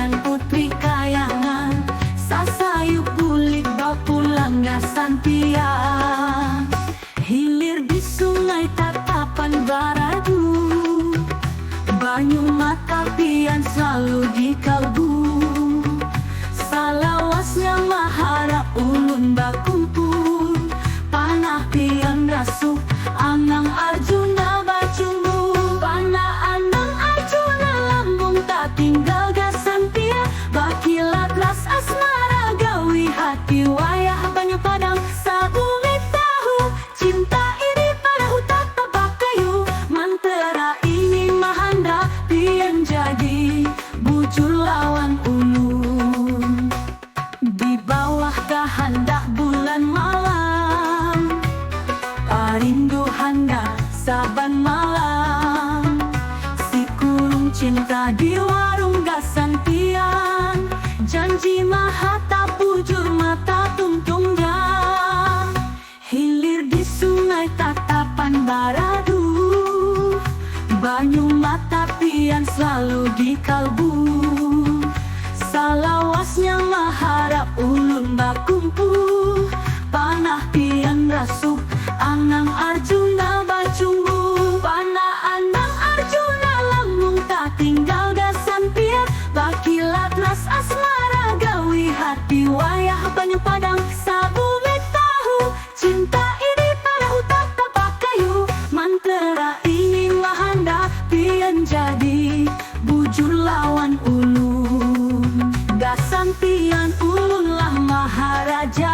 pian putri kayangan, sasayuk bulik bapulang gasan pian. Hilir di sungai tatapan baradu, banyu mata pian selalu di kalbu. Salawasnya maharap ulun bakumpul, panah pian rasuk anang Arjuna bacumbu. Panah anang Arjuna lambung tak tinggal gasan pian, bakilat ras asmara gawi hati wayah banyu padang. Sabumi tahu cinta ini pada hutan tabak kayu, mantera ini mahanda pian jadi bujur lawan ulun. Di bawah kehendak bulan malam, rindu handa saban malam. Si kurung cinta di warung gasan pian, janji mahata bujur mata tungtungnya. Hilir di sungai tatapan baradu, banyu mata pian selalu di kalbu. Salawasnya maharap ulun bakumpul, panah pian rasuk anang Arjuna bacumbu. Panah anang Arjuna lambung tak tinggal gasan pian, bakilat ras asmara gawi hati wayah banyu padang. Sabumi tahu cinta ini pada hutan tabak kayu, mantera ini mahanda pian jadi bujur lawan ulun. Gasan pian ulun lah maharaja,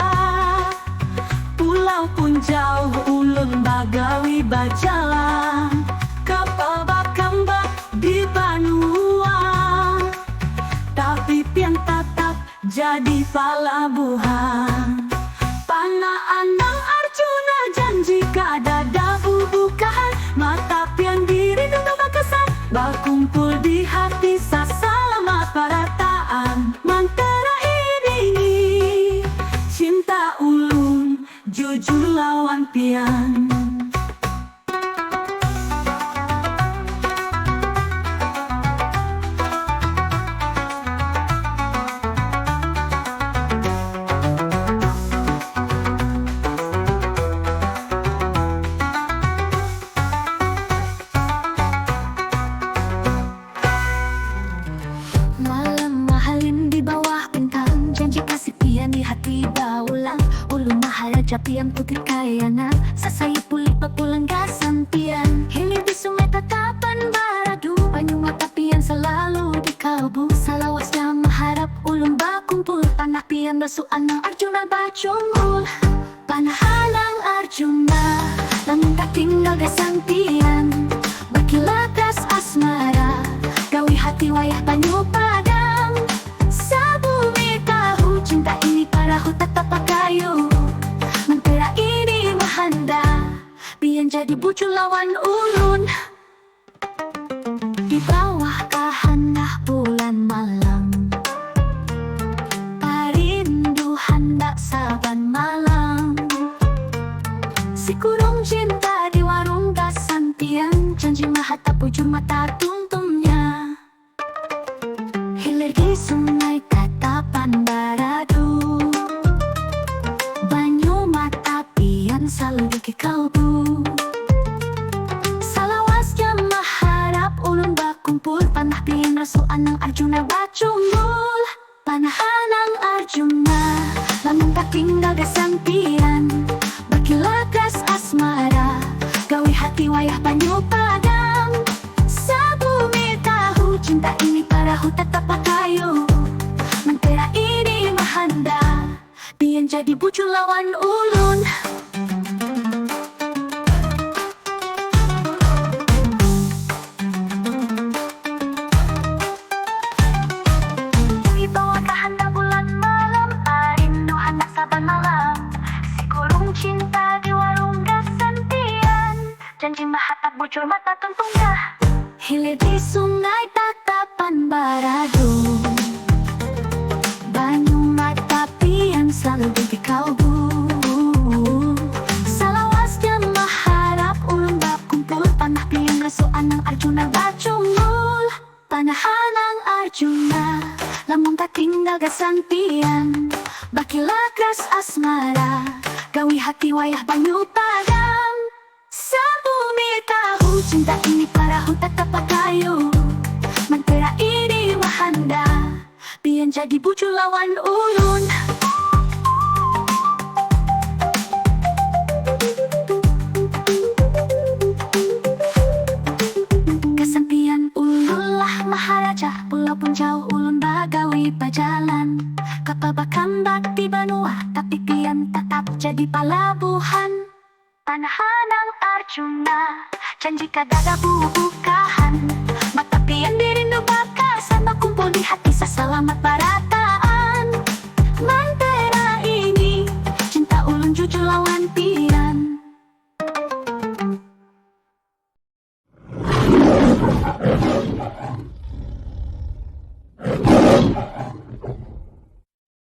pulau pun jauh ulun bagawi bajalan. Kapal bakambak di Banua, tapi pian tatap jadi palabuhan. Panah anang Arjuna janji kada bubukahan, mata pian diri nunda kesan, bakumpul di hati sasalamat parataan. Mantera ini cinta ulun jujur lawan pian. Malam mahalin di bawah bintang, janji kasih pian di hati baulang. Ulun maharaja pian putri kayangan, sasayuk bulik bapulang gasan pian. Hilir di sungai tatapan baradu, banyu mata pian selalu di kalbu. Salawasnya maharap ulun bakumpul, panah pian rasuk anang Arjuna bacumbul. Panah anang Arjuna lambung tak tinggal gasan pian, bakilat ras asmara gawi hati wayah banyu padang. Sabumi tahu cinta ini pada hutan tapak kayu, mantera ini mahanda pian jadi bujur lawan ulun. Di bawah kehendak bulan malam, rindu hendak saban malam. Si kurung cinta di warung gasan pian, janji mahata bujur mata tungtungnya. Hilir di sungai tatapan baradu, banyu mata pian selalu di kalbu. Salawasnya maharap ulun bakumpul, panah pian rasuk anang Arjuna bacumbul. Panah anang Arjuna lambung tak tinggal gasan pian, bakilat ras asmara gawi hati wayah banyu padang. Sabumi tahu cinta ini pada hutan tapak kayu, mantera ini mahanda pian jadi bujur lawan ulun. Di bawah kehendak bulan malam, rindu hendak saban malam. Si kurung cinta di warung gasan pian, janji mahata bujur mata tungtungnya. Hilir di sungai tatapan baradu, banyu mata pian selalu di kalbu. Salawasnya maharap ulun bakumpul, panah pian rasuk anang Arjuna bacumbul. Panah anang Arjuna lamun tak tinggal gasampian. Bakilagras asmara, gawi hati wayah banyu padam. Sabumi tahu cinta ini parahu tetap pagayu. Mentera ini wahanda, pian jadi bucu lawan ulun. Kesempian ulun lah maharaja, pulau pun jauh ulun bagawi pajalan. Kapal bakambak di benua, tapi pian tetap jadi palabuhan. Panahanang Arjuna, janji kadada bubukahan. Mata pian dirindu baka, sama kumpul di hati seselamat barataan.